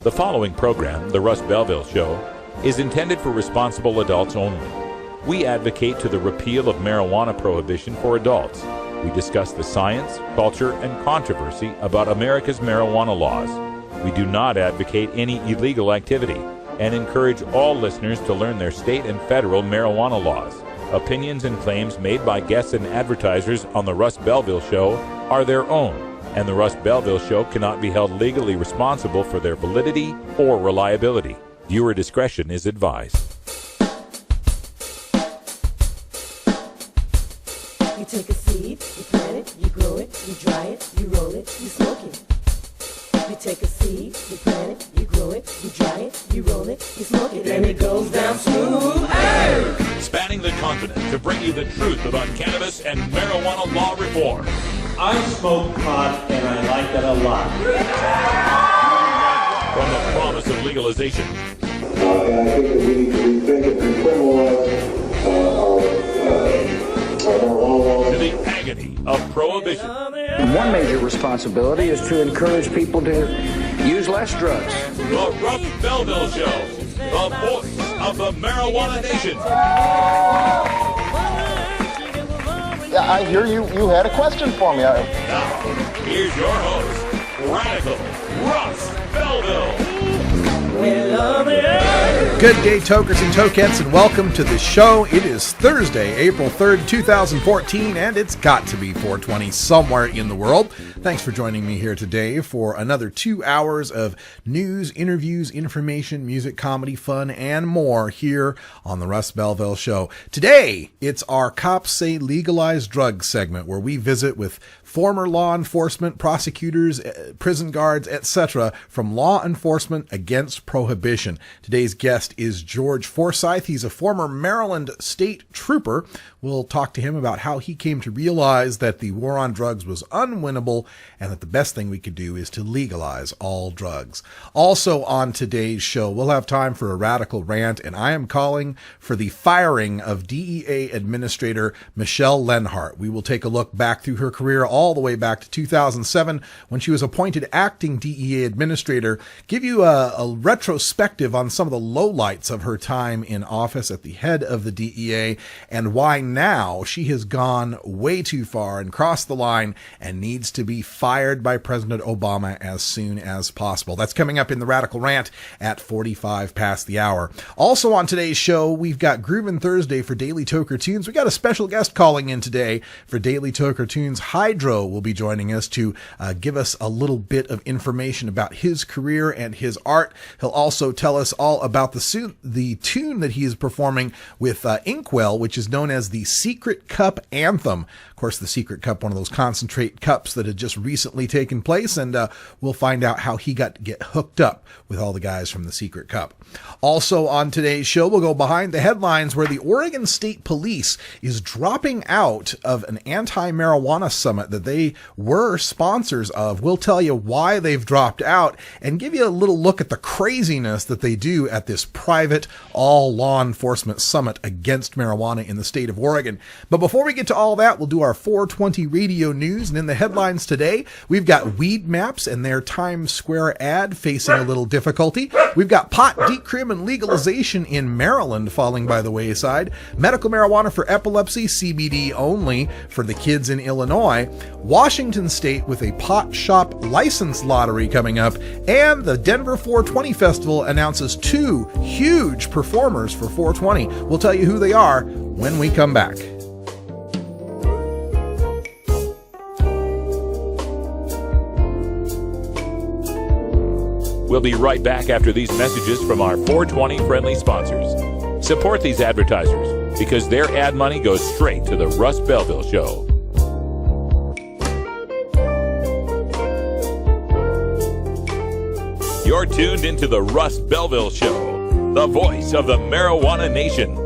The following program, The Russ Belville Show, is intended for responsible adults only. We advocate to the repeal of marijuana prohibition for adults. We discuss the science, culture, and controversy about America's marijuana laws. We do not advocate any illegal activity and encourage all listeners to learn their state and federal marijuana laws. Opinions and claims made by guests and advertisers on The Russ Belville Show are their own, and The Russ Belville Show cannot be held legally responsible for their validity or reliability. Viewer discretion is advised. You take a seed, you plant it, you grow it, you dry it, you roll it, you smoke it. You take a seed, you plant it, you grow it, you dry it, you roll it, you smoke it, and it goes down smooth. Hey! Spanning the continent to bring you the truth about cannabis and marijuana law reform. I smoke pot and I like it a lot. From the promise of legalization. And I think that we need to rethink and decriminalize our marijuana laws. To the agony of prohibition. One major responsibility is to encourage people to use less drugs. The Russ Belville Show, the voice of the marijuana nation. Yeah, I hear you had a question for me. Now, here's your host, Radical Russ Belville. Good day, tokers and tokettes, and welcome to the show. It is Thursday, April 3rd, 2014, and it's got to be 420 somewhere in the world. Thanks for joining me here today for another 2 hours of news, interviews, information, music, comedy, fun, and more here on the Russ Belville Show. Today, it's our Cops Say Legalized Drugs segment, where we visit with former law enforcement, prosecutors, prison guards, etc. from Law Enforcement Against Prohibition. Today's guest is George Forsythe. He's a former Maryland state trooper. We'll talk to him about how he came to realize that the war on drugs was unwinnable and that the best thing we could do is to legalize all drugs. Also on today's show, we'll have time for a radical rant, and I am calling for the firing of DEA Administrator Michele Leonhart. We will take a look back through her career all the way back to 2007 when she was appointed acting DEA Administrator, give you a retrospective on some of the lowlights of her time in office at the head of the DEA and why now she has gone way too far and crossed the line and needs to be fired by President Obama as soon as possible. That's coming up in the Radical Rant at 45 past the hour. Also on today's show, we've got Groovin' Thursday for Daily Toker Tunes. We got a special guest calling in today for Daily Toker Tunes. Highdro will be joining us to give us a little bit of information about his career and his art. He'll also tell us all about the tune that he is performing with Inkwell, which is known as the Secret Cup Anthem. Of course, the Secret Cup, one of those concentrate cups that had just recently taken place, and we'll find out how he got to get hooked up with all the guys from the Secret Cup. Also on today's show, we'll go behind the headlines where the Oregon State Police is dropping out of an anti-marijuana summit that they were sponsors of. We'll tell you why they've dropped out and give you a little look at the craziness that they do at this private all law enforcement summit against marijuana in the state of Oregon. But before we get to all that, we'll do our 420 radio news, and in the headlines today, we've got weed maps and their Times Square ad facing a little difficulty. We've got pot decrim and legalization in Maryland falling by the wayside, medical marijuana for epilepsy, CBD only for the kids in Illinois, Washington State with a pot shop license lottery coming up, and the Denver 420 Festival announces 2 huge performers for 420. We'll tell you who they are when we come back. We'll be right back after these messages from our 420 friendly sponsors. Support these advertisers because their ad money goes straight to the Russ Belville Show. You're tuned into the Russ Belville Show, the voice of the marijuana nation.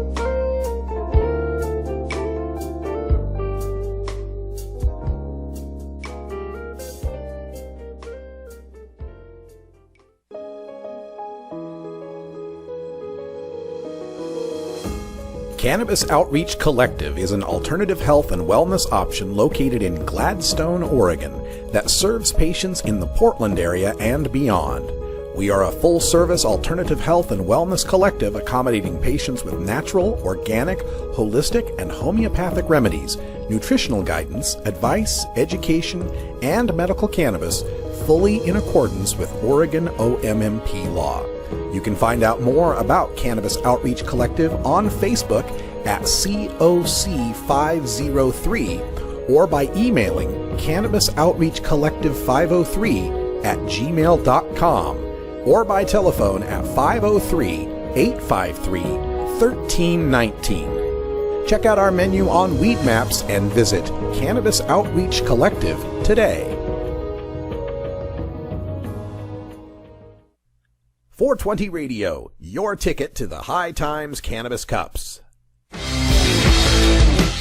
Cannabis Outreach Collective is an alternative health and wellness option located in Gladstone, Oregon, that serves patients in the Portland area and beyond. We are a full-service alternative health and wellness collective accommodating patients with natural, organic, holistic, and homeopathic remedies, nutritional guidance, advice, education, and medical cannabis, fully in accordance with Oregon OMMP law. You can find out more about Cannabis Outreach Collective on Facebook at COC503 or by emailing cannabisoutreachcollective503@gmail.com or by telephone at 503-853-1319. Check out our menu on Weed Maps and visit Cannabis Outreach Collective today. 420 Radio, your ticket to the High Times Cannabis Cups.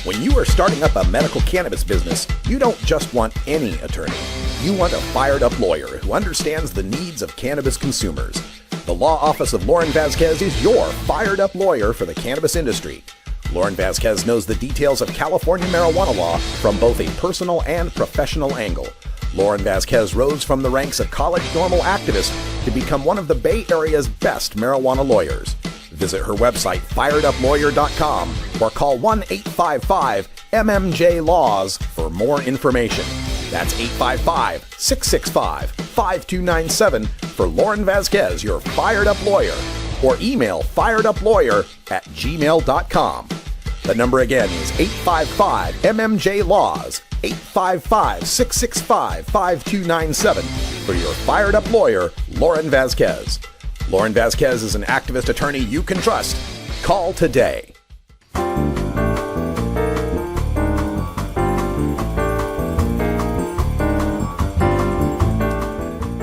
When you are starting up a medical cannabis business, you don't just want any attorney. You want a fired-up lawyer who understands the needs of cannabis consumers. The Law Office of Lauren Vasquez is your fired-up lawyer for the cannabis industry. Lauren Vasquez knows the details of California marijuana law from both a personal and professional angle. Lauren Vasquez rose from the ranks of college normal activists to become one of the Bay Area's best marijuana lawyers. Visit her website, fireduplawyer.com, or call 1-855-MMJ-LAWS for more information. That's 855-665-5297 for Lauren Vasquez, your fired-up lawyer, or email fireduplawyer@gmail.com. The number again is 855-MMJ-LAWS, 855-665-5297 for your fired-up lawyer, Lauren Vasquez. Lauren Vasquez is an activist attorney you can trust. Call today.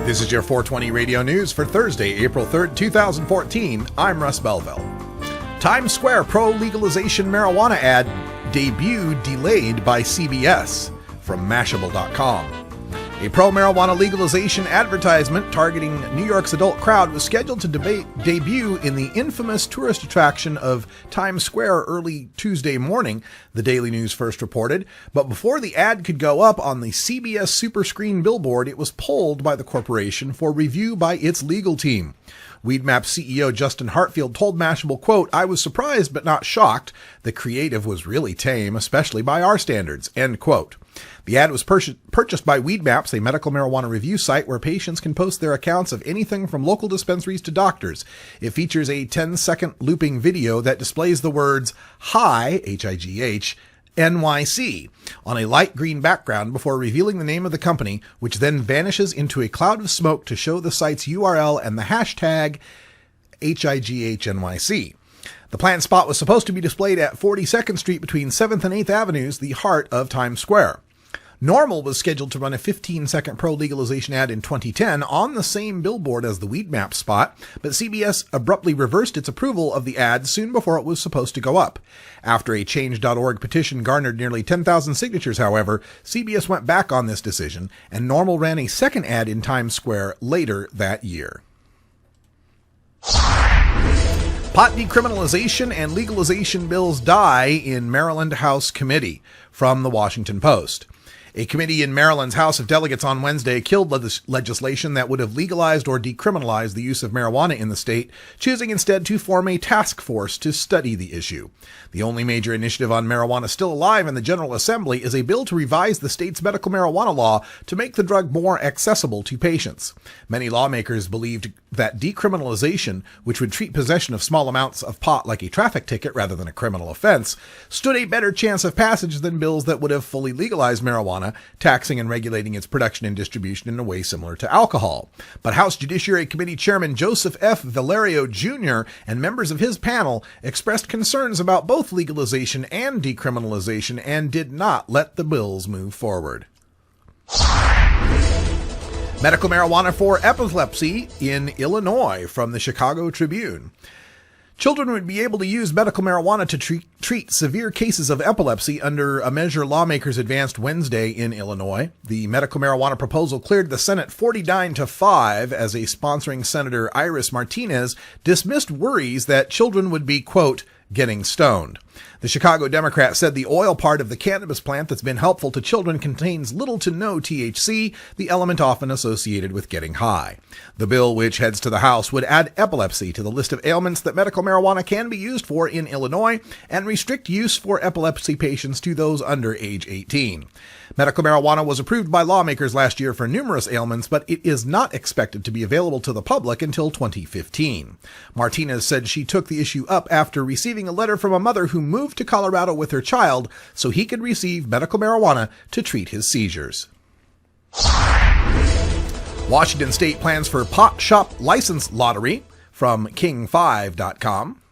This is your 420 Radio News for Thursday, April 3rd, 2014. I'm Russ Belville. Times Square pro-legalization marijuana ad debut delayed by CBS from Mashable.com. A pro-marijuana legalization advertisement targeting New York's adult crowd was scheduled to debut in the infamous tourist attraction of Times Square early Tuesday morning, the Daily News first reported. But before the ad could go up on the CBS Superscreen billboard, it was pulled by the corporation for review by its legal team. Weedmap CEO Justin Hartfield told Mashable, quote, "I was surprised but not shocked. The creative was really tame, especially by our standards," end quote. The ad was purchased by Weedmaps, a medical marijuana review site where patients can post their accounts of anything from local dispensaries to doctors. It features a 10-second looping video that displays the words Hi, H-I-G-H, NYC on a light green background before revealing the name of the company, which then vanishes into a cloud of smoke to show the site's URL and the hashtag HIGHNYC. The planned spot was supposed to be displayed at 42nd Street between 7th and 8th Avenues, the heart of Times Square. Normal was scheduled to run a 15-second pro-legalization ad in 2010 on the same billboard as the Weedmap spot, but CBS abruptly reversed its approval of the ad soon before it was supposed to go up. After a Change.org petition garnered nearly 10,000 signatures, however, CBS went back on this decision, and Normal ran a second ad in Times Square later that year. Pot decriminalization and legalization bills die in Maryland House Committee, from the Washington Post. A committee in Maryland's House of Delegates on Wednesday killed legislation that would have legalized or decriminalized the use of marijuana in the state, choosing instead to form a task force to study the issue. The only major initiative on marijuana still alive in the General Assembly is a bill to revise the state's medical marijuana law to make the drug more accessible to patients. Many lawmakers believed that decriminalization, which would treat possession of small amounts of pot like a traffic ticket rather than a criminal offense, stood a better chance of passage than bills that would have fully legalized marijuana, taxing and regulating its production and distribution in a way similar to alcohol. But House Judiciary Committee Chairman Joseph F. Valerio Jr. and members of his panel expressed concerns about both legalization and decriminalization and did not let the bills move forward. Medical marijuana for epilepsy in Illinois, from the Chicago Tribune. Children would be able to use medical marijuana to treat severe cases of epilepsy under a measure lawmakers advanced Wednesday in Illinois. The medical marijuana proposal cleared the Senate 49-5 as a sponsoring Senator Iris Martinez dismissed worries that children would be, quote, getting stoned. The Chicago Democrat said the oil part of the cannabis plant that's been helpful to children contains little to no THC, the element often associated with getting high. The bill, which heads to the House, would add epilepsy to the list of ailments that medical marijuana can be used for in Illinois and restrict use for epilepsy patients to those under age 18. Medical marijuana was approved by lawmakers last year for numerous ailments, but it is not expected to be available to the public until 2015. Martinez said she took the issue up after receiving a letter from a mother who moved to Colorado with her child so he could receive medical marijuana to treat his seizures. Washington State plans for pot shop license lottery from king5.com.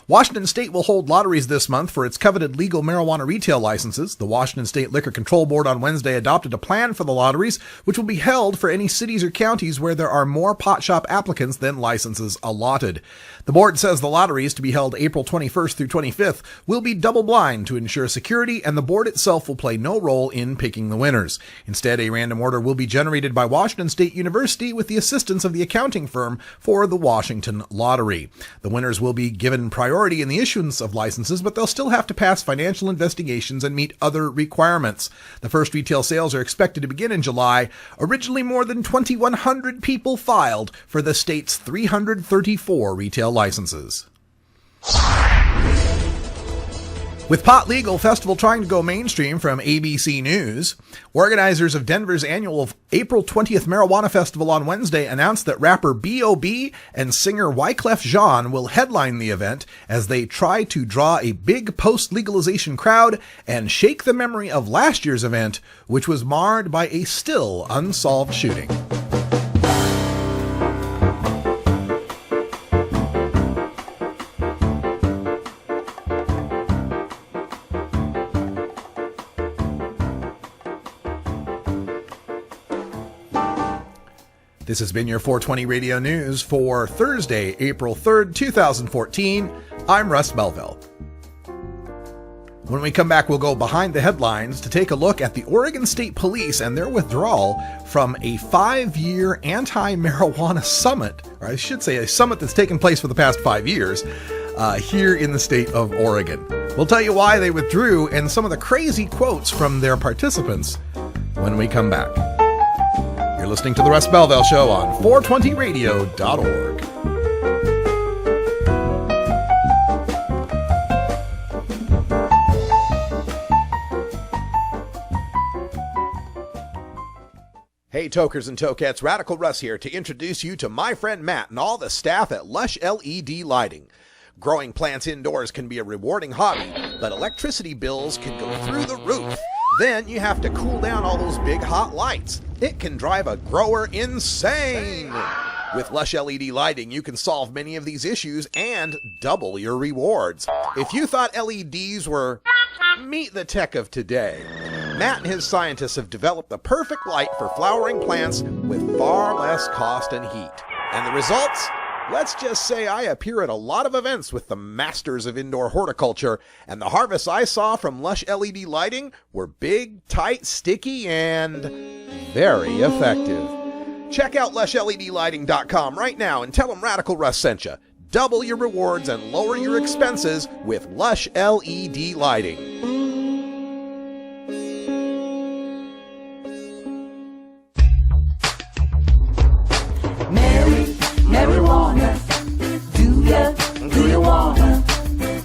Washington State will hold lotteries this month for its coveted legal marijuana retail licenses. The Washington State Liquor Control Board on Wednesday adopted a plan for the lotteries, which will be held for any cities or counties where there are more pot shop applicants than licenses allotted. The board says the lotteries, to be held April 21st through 25th, will be double-blind to ensure security, and the board itself will play no role in picking the winners. Instead, a random order will be generated by Washington State University with the assistance of the accounting firm for the Washington Lottery. The winners will be given priority in the issuance of licenses, but they'll still have to pass financial investigations and meet other requirements. The first retail sales are expected to begin in July. Originally, more than 2,100 people filed for the state's 334 retail licenses. With pot legal, festival trying to go mainstream from ABC News, organizers of Denver's annual April 20th Marijuana Festival on Wednesday announced that rapper B.O.B. and singer Wyclef Jean will headline the event as they try to draw a big post-legalization crowd and shake the memory of last year's event, which was marred by a still unsolved shooting. This has been your 420 Radio News for Thursday, April 3rd, 2014. I'm Russ Belville. When we come back, we'll go behind the headlines to take a look at the Oregon State Police and their withdrawal from a 5-year anti-marijuana summit, or I should say a summit that's taken place for the past 5 years, here in the state of Oregon. We'll tell you why they withdrew and some of the crazy quotes from their participants when we come back. You're listening to The Russ Belville Show on 420radio.org. Hey, tokers and tokettes, Radical Russ here to introduce you to my friend Matt and all the staff at Lush LED Lighting. Growing plants indoors can be a rewarding hobby, but electricity bills can go through the roof. Then you have to cool down all those big hot lights. It can drive a grower insane. With Lush LED Lighting, you can solve many of these issues and double your rewards. If you thought LEDs were meet the tech of today, Matt and his scientists have developed the perfect light for flowering plants with far less cost and heat. And the results? Let's just say I appear at a lot of events with the masters of indoor horticulture, and the harvests I saw from Lush LED Lighting were big, tight, sticky, and very effective. Check out LushLEDlighting.com right now and tell them Radical Russ sent you. Double your rewards and lower your expenses with Lush LED Lighting. Marijuana, do you wanna?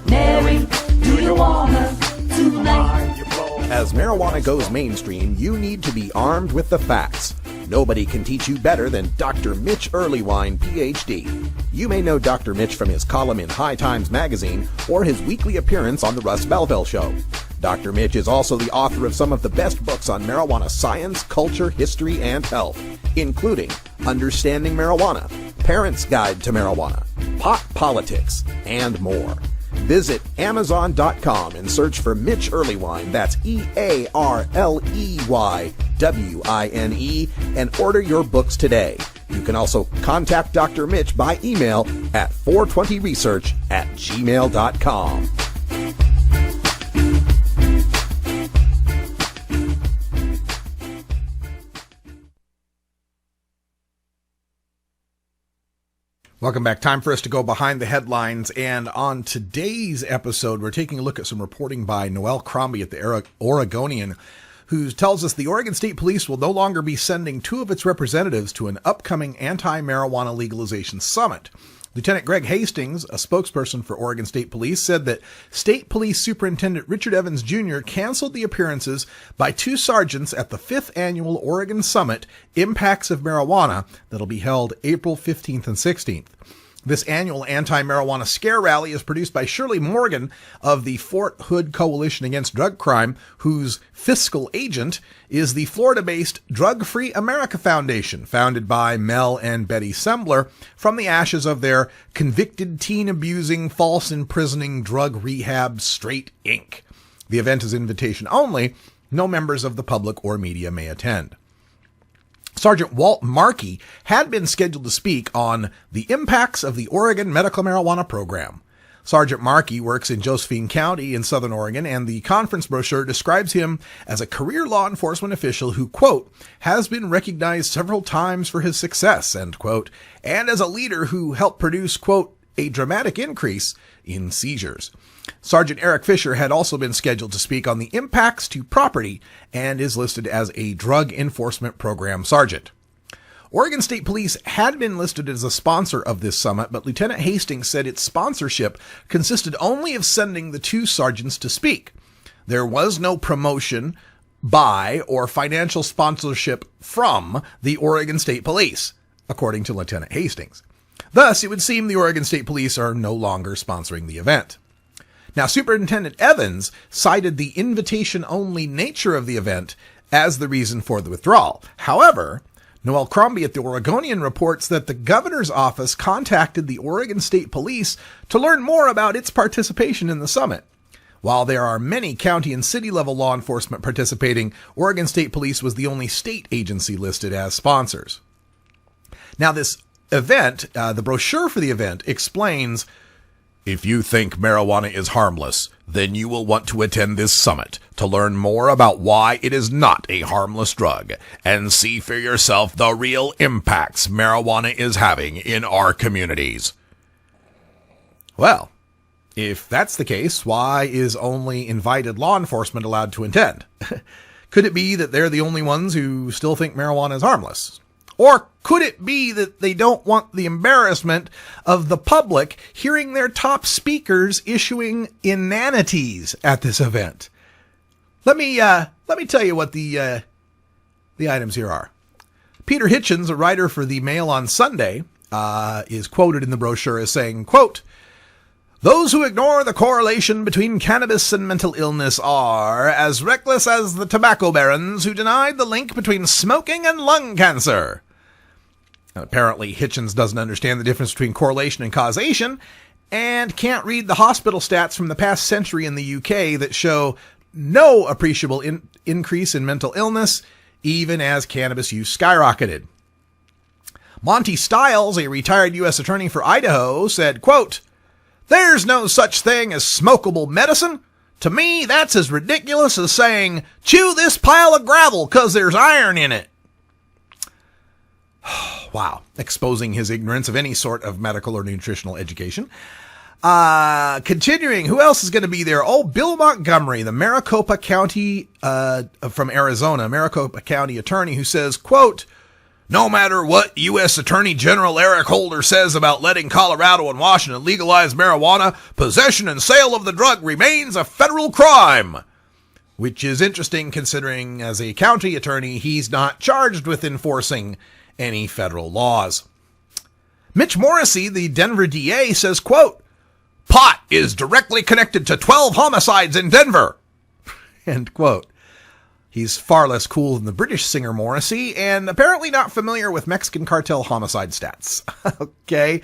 Mary, do you wanna? Tonight. As marijuana goes mainstream, you need to be armed with the facts. Nobody can teach you better than Dr. Mitch Earlywine, Ph.D. You may know Dr. Mitch from his column in High Times magazine or his weekly appearance on The Russ Belville Show. Dr. Mitch is also the author of some of the best books on marijuana science, culture, history, and health, including Understanding Marijuana, Parents' Guide to Marijuana, Pot Politics, and more. Visit Amazon.com and search for Mitch Earlywine, that's EARLEYWINE, and order your books today. You can also contact Dr. Mitch by email at 420research@gmail.com. Welcome back. Time for us to go behind the headlines. And on today's episode, we're taking a look at some reporting by Noel Crombie at the Oregonian, who tells us the Oregon State Police will no longer be sending two of its representatives to an upcoming anti-marijuana legalization summit. Lieutenant Greg Hastings, a spokesperson for Oregon State Police, said that State Police Superintendent Richard Evans Jr. canceled the appearances by two sergeants at the 5th Annual Oregon Summit, Impacts of Marijuana, that'll be held April 15th and 16th. This annual anti-marijuana scare rally is produced by Shirley Morgan of the Fort Hood Coalition Against Drug Crime, whose fiscal agent is the Florida-based Drug-Free America Foundation, founded by Mel and Betty Sembler from the ashes of their convicted teen-abusing, false-imprisoning drug rehab Straight Inc. The event is invitation only. No members of the public or media may attend. Sergeant Walt Markey had been scheduled to speak on the impacts of the Oregon medical marijuana program. Sergeant Markey works in Josephine County in Southern Oregon, and the conference brochure describes him as a career law enforcement official who, quote, has been recognized several times for his success, end quote, and as a leader who helped produce, quote, a dramatic increase in seizures. Sergeant Eric Fisher had also been scheduled to speak on the impacts to property and is listed as a drug enforcement program sergeant. Oregon State Police had been listed as a sponsor of this summit, but Lieutenant Hastings said its sponsorship consisted only of sending the two sergeants to speak. There was no promotion by or financial sponsorship from the Oregon State Police, according to Lieutenant Hastings. Thus, it would seem the Oregon State Police are no longer sponsoring the event. Now, Superintendent Evans cited the invitation-only nature of the event as the reason for the withdrawal. However, Noel Crombie at the Oregonian reports that the governor's office contacted the Oregon State Police to learn more about its participation in the summit. While there are many county and city-level law enforcement participating, Oregon State Police was the only state agency listed as sponsors. Now, this event, the brochure for the event, explains, if you think marijuana is harmless, then you will want to attend this summit to learn more about why it is not a harmless drug and see for yourself the real impacts marijuana is having in our communities. Well, if that's the case, why is only invited law enforcement allowed to attend? Could it be that they're the only ones who still think marijuana is harmless? Or could it be that they don't want the embarrassment of the public hearing their top speakers issuing inanities at this event? Let me tell you what the items here are. Peter Hitchens, a writer for the Mail on Sunday, is quoted in the brochure as saying, quote, "Those who ignore the correlation between cannabis and mental illness are as reckless as the tobacco barons who denied the link between smoking and lung cancer." Apparently, Hitchens doesn't understand the difference between correlation and causation and can't read the hospital stats from the past century in the UK that show no appreciable increase in mental illness, even as cannabis use skyrocketed. Monty Stiles, a retired U.S. attorney for Idaho, said, quote, "There's no such thing as smokable medicine. To me, that's as ridiculous as saying, chew this pile of gravel because there's iron in it." Wow, exposing his ignorance of any sort of medical or nutritional education. Continuing, who else is going to be there? Oh, Bill Montgomery, the Maricopa County, from Arizona, Maricopa County attorney, who says, quote, "No matter what U.S. Attorney General Eric Holder says about letting Colorado and Washington legalize marijuana, possession and sale of the drug remains a federal crime." Which is interesting considering as a county attorney, he's not charged with enforcing any federal laws. Mitch Morrissey, the Denver DA, says, quote, "Pot is directly connected to 12 homicides in Denver." End quote. He's far less cool than the British singer Morrissey and apparently not familiar with Mexican cartel homicide stats. Okay.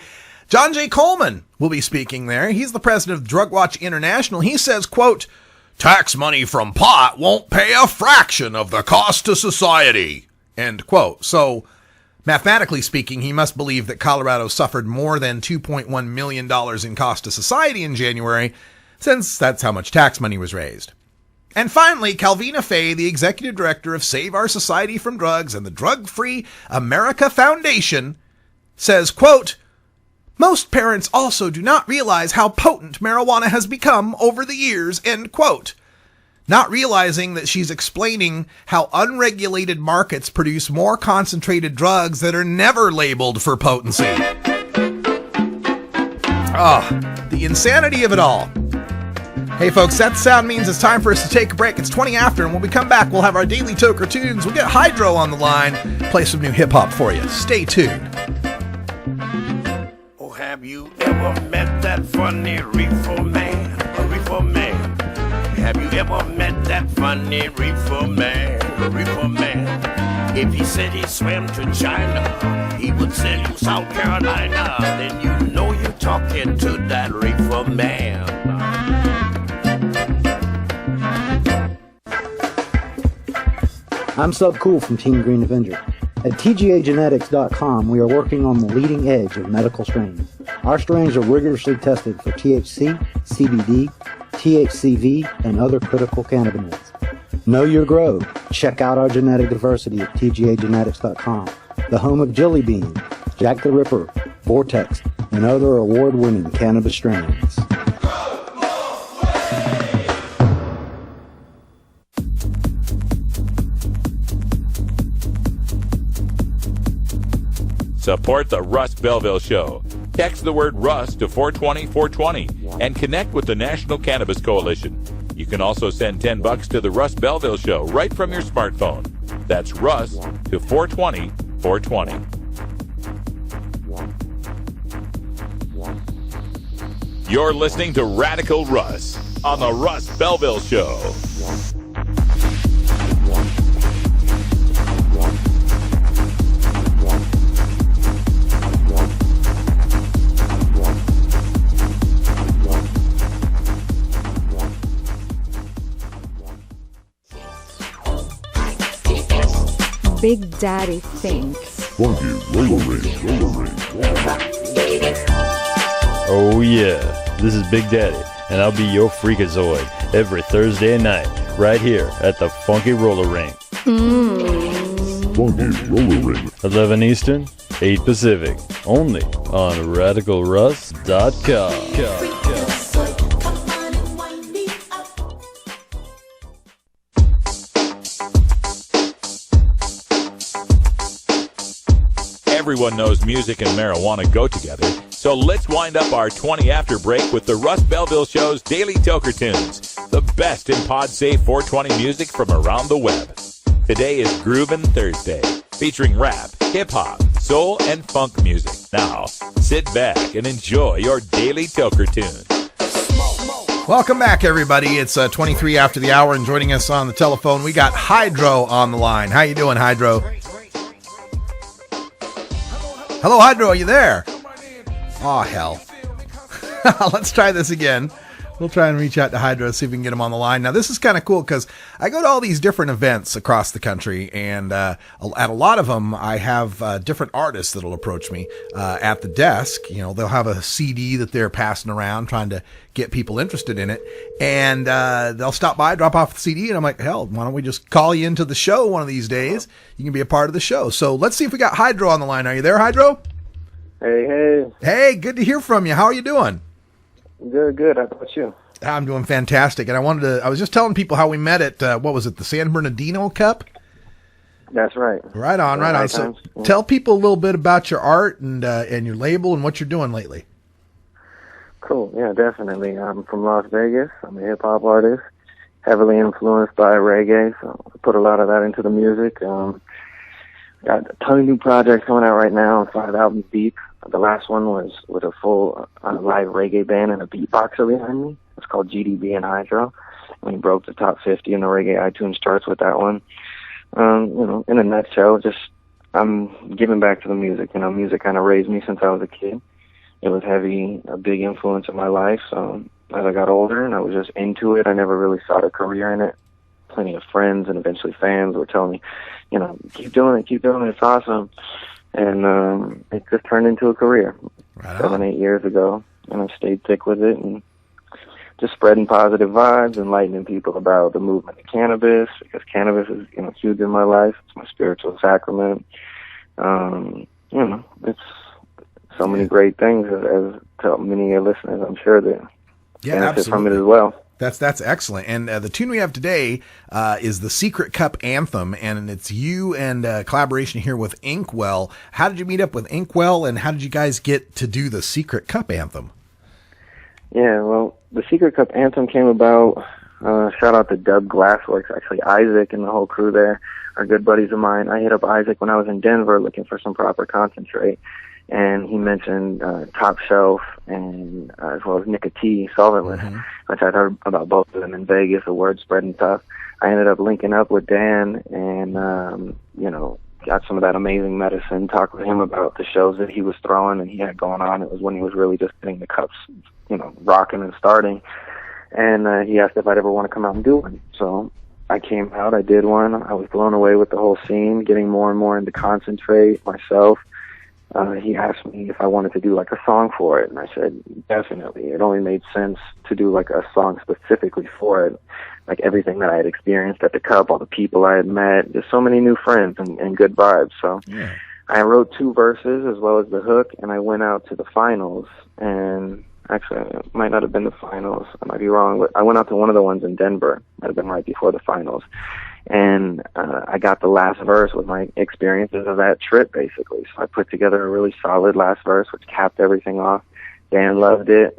John J. Coleman will be speaking there. He's the president of Drug Watch International. He says, quote, "Tax money from pot won't pay a fraction of the cost to society." End quote. So, mathematically speaking, he must believe that Colorado suffered more than $2.1 million in cost to society in January, since that's how much tax money was raised. And finally, Calvina Fay, the executive director of Save Our Society from Drugs and the Drug-Free America Foundation, says, quote, Most parents also do not realize how potent marijuana has become over the years, end quote. Not realizing that she's explaining how unregulated markets produce more concentrated drugs that are never labeled for potency. The insanity of it all. Hey folks, that sound means it's time for us to take a break. It's 20 after, and when we come back, we'll have our daily Toker tunes. We'll get Highdro on the line, play some new hip-hop for you. Stay tuned. Oh, have you ever met that funny reefer man? A reefer man. Have you ever met that funny reefer man? A reefer man. If he said he swam to China, he would sell you South Carolina. Then you know you're talking to that reefer man. I'm Sub Cool from Team Green Avenger. At TGAgenetics.com, we are working on the leading edge of medical strains. Our strains are rigorously tested for THC, CBD, THCV, and other critical cannabinoids. Know your grow. Check out our genetic diversity at TGAgenetics.com, the home of Jelly Bean, Jack the Ripper, Vortex, and other award-winning cannabis strains. Support the Russ Belville Show. Text the word Russ to 420-420 and connect with the National Cannabis Coalition. You can also send $10 to the Russ Belville Show right from your smartphone. That's Russ to 420-420. You're listening to Radical Russ on the Russ Belville Show. Big Daddy thinks. Funky roller ring. Oh yeah, this is Big Daddy, and I'll be your freakazoid every Thursday night, right here at the Funky Roller Ring. Funky Roller Ring. 11 Eastern, 8 Pacific, only on RadicalRuss.com. Everyone knows music and marijuana go together, so let's wind up our 20 after break with the Russ Belville Show's Daily Toker Tunes, the best in pod-safe 420 music from around the web. Today is Groovin' Thursday, featuring rap, hip-hop, soul, and funk music. Now, sit back and enjoy your Daily Toker Tune. Welcome back, everybody. It's 23 after the hour, and joining us on the telephone, we got Highdro on the line. How you doing, Highdro? Hello, Highdro, are you there? Oh, hell. Let's try this again. We'll try and reach out to Highdro, see if we can get him on the line. Now, this is kind of cool because I go to all these different events across the country, and at a lot of them, I have different artists that'll approach me at the desk. You know, they'll have a CD that they're passing around, trying to get people interested in it, and they'll stop by, drop off the CD, and I'm like, hell, why don't we just call you into the show one of these days? You can be a part of the show. So let's see if we got Highdro on the line. Are you there, Highdro? Hey. Hey, good to hear from you. How are you doing? Good. How about you? I'm doing fantastic. And I was just telling people how we met at, what was it, the San Bernardino Cup? That's right. Right on. So tell people a little bit about your art and your label and what you're doing lately. Cool. Yeah, definitely. I'm from Las Vegas. I'm a hip-hop artist, heavily influenced by reggae, so I put a lot of that into the music. Got a ton of new projects coming out right now, 5 albums deep. The last one was with a full live reggae band and a beatboxer behind me. It's called GDB and Highdro. We broke the top 50 in the reggae iTunes charts with that one. In a nutshell, just I'm giving back to the music. You know, music kind of raised me since I was a kid. It was a big influence in my life. So as I got older and I was just into it, I never really sought a career in it. Plenty of friends and eventually fans were telling me, you know, keep doing it, it's awesome. And it just turned into a career 7-8 years ago, and I've stayed thick with it and just spreading positive vibes, enlightening people about the movement of cannabis, because cannabis is, you know, huge in my life. It's my spiritual sacrament. It's so many great things as to many of your listeners. I'm sure that benefit from it as well. That's excellent. And the tune we have today is the Secret Cup Anthem, and it's you and collaboration here with Inkwell. How did you meet up with Inkwell, and how did you guys get to do the Secret Cup Anthem? Yeah, well, the Secret Cup Anthem came about, shout out to Dub Glassworks, actually. Isaac and the whole crew there are good buddies of mine. I hit up Isaac when I was in Denver looking for some proper concentrate, and he mentioned Top Shelf and as well as Nicotine Solventless, which I'd heard about both of them in Vegas, the word spread and stuff. I ended up linking up with Dan and, got some of that amazing medicine, talked with him about the shows that he was throwing and he had going on. It was when he was really just getting the cups, rocking and starting. And he asked if I'd ever want to come out and do one. So I came out, I did one. I was blown away with the whole scene, getting more and more into concentrate myself. He asked me if I wanted to do like a song for it, and I said definitely. It only made sense to do like a song specifically for it, like everything that I had experienced at the Cup, all the people I had met, just so many new friends and good vibes. So I wrote 2 verses as well as the hook, and I went out to the finals. And actually, it might not have been the finals. I might be wrong, but I went out to one of the ones in Denver. Might have been right before the finals. And I got the last verse with my experiences of that trip, basically. So I put together a really solid last verse, which capped everything off. Dan loved it.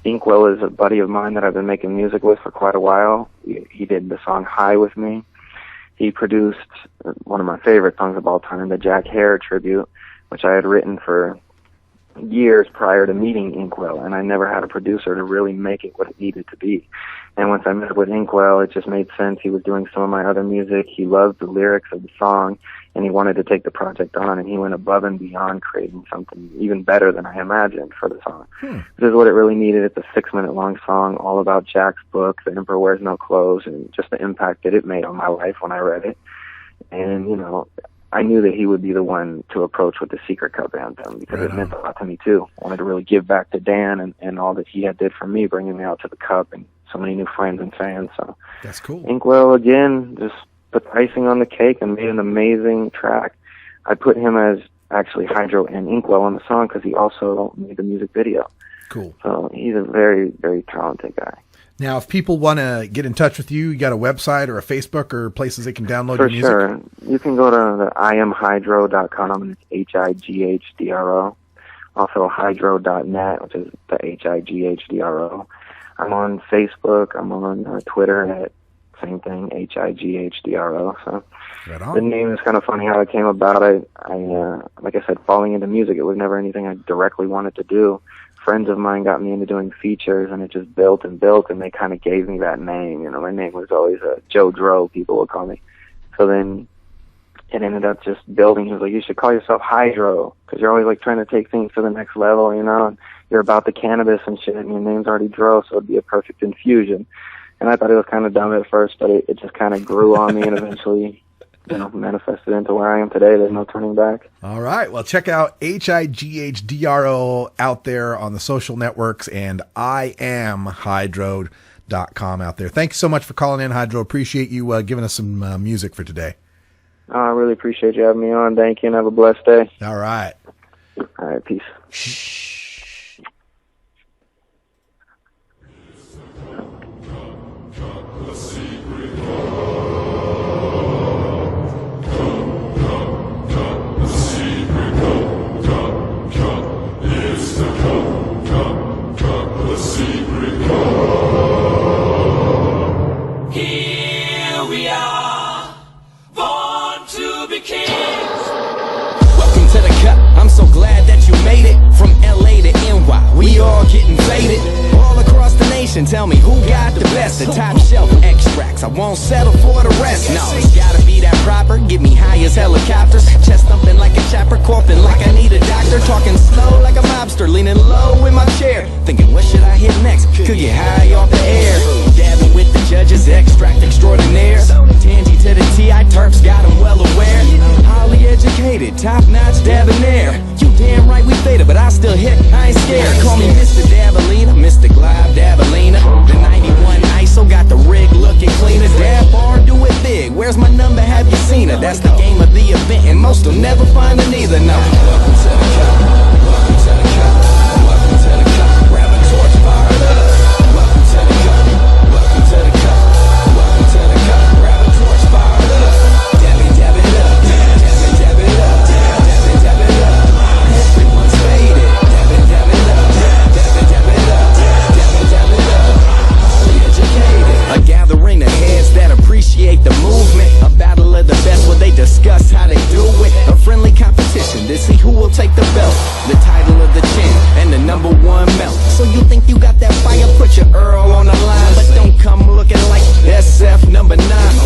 Inkwell is a buddy of mine that I've been making music with for quite a while. He did the song High with me. He produced one of my favorite songs of all time, the Jack Hare tribute, which I had written for years prior to meeting Inkwell, and I never had a producer to really make it what it needed to be. And once I met with Inkwell, it just made sense. He was doing some of my other music. He loved the lyrics of the song, and he wanted to take the project on, and he went above and beyond creating something even better than I imagined for the song. This is what it really needed. It's a 6-minute-long song all about Jack's book, The Emperor Wears No Clothes, and just the impact that it made on my life when I read it. And, I knew that he would be the one to approach with the Secret Cup Anthem because it meant a lot to me too. I wanted to really give back to Dan and all that he had did for me, bringing me out to the Cup and so many new friends and fans. So that's cool. Inkwell again just put the icing on the cake and made an amazing track. I put him as actually Highdro and Inkwell on the song because he also made the music video. Cool. So he's a very, very talented guy. Now, if people want to get in touch with you, you got a website or a Facebook or places they can download your music? For sure. You can go to the IamHighdro.com, and it's Highdro. Also Highdro.net, which is the Highdro. I'm on Facebook. I'm on Twitter at same thing, Highdro. So the name is kind of funny how it came about. I like I said, falling into music, it was never anything I directly wanted to do. Friends of mine got me into doing features, and it just built, and they kind of gave me that name. My name was always Joe Dro, people would call me. So then it ended up just building. He was like, you should call yourself Highdro, because you're always like trying to take things to the next level, and you're about the cannabis and shit, and your name's already Dro, so it'd be a perfect infusion. And I thought it was kind of dumb at first, but it just kind of grew on me and eventually manifested into where I am today. There's no turning back. All right. Well, check out Highdro out there on the social networks, and IamHighdro.com out there. Thanks so much for calling in, Highdro. Appreciate you giving us some music for today. I really appreciate you having me on. Thank you, and have a blessed day. All right. All right. Peace. Welcome to the Cup. I'm so glad that you made it. From LA to NY, we all getting faded. All across the nation, tell me who got the best. The top shelf extracts, I won't settle for the rest. No, it's gotta be that proper. Get me high as helicopters. Chest thumping like a chopper, coughing like I need a doctor. Talking slow like a mobster, leaning low in my chair. Thinking, what should I hit next? Could get high off the air. Dabbing with the judges, extract extraordinaire. Tangy to the T.I. Terps got them well aware. Highly educated, top-notch debonair. You damn right we faded, but I still hit, I ain't scared. Call me Mr. Dabalina, Mr. Glide Dabalina. The 91 ISO got the rig looking cleaner. Dab bar, do it big. Where's my number? Have you seen it? That's the game of the event, and most will never find it either. No. Welcome to the Cup. friendly competition to see who will take the belt, the title of the champ, and the #1 melt. So you think you got that fire? Put your Earl on the line, but don't come looking like SF #9.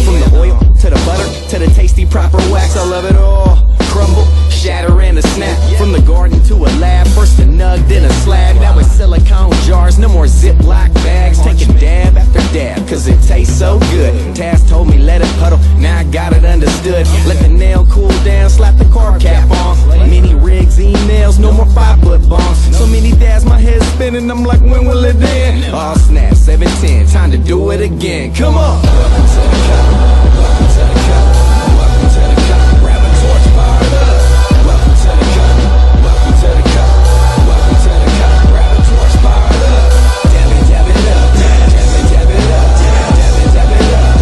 From the oil to the butter to the tasty proper wax, I love it all. Crumble, shatter, and a snap. From the garden to a lab, first a nug, then a slab. Now it's silicone jars, no more Ziploc bags. Taking dab after dab, cause it tastes so good. Taz told me let it puddle, now I got it understood. Let the nail cool down, slap the car cap on. Mini rigs, emails, no more 5-foot bombs. So many dads, my head's spinning, I'm like, when will it end? Oh snap, 710, time to do it again. Come on! Welcome to the cup, welcome to the cup, welcome to the cup. Grab a torch, fire it up. Welcome to the cup, welcome to the cup, welcome to the cup. Grab a torch, fire it up. Dab it up, dab it, dab it up, dab it, dab it up.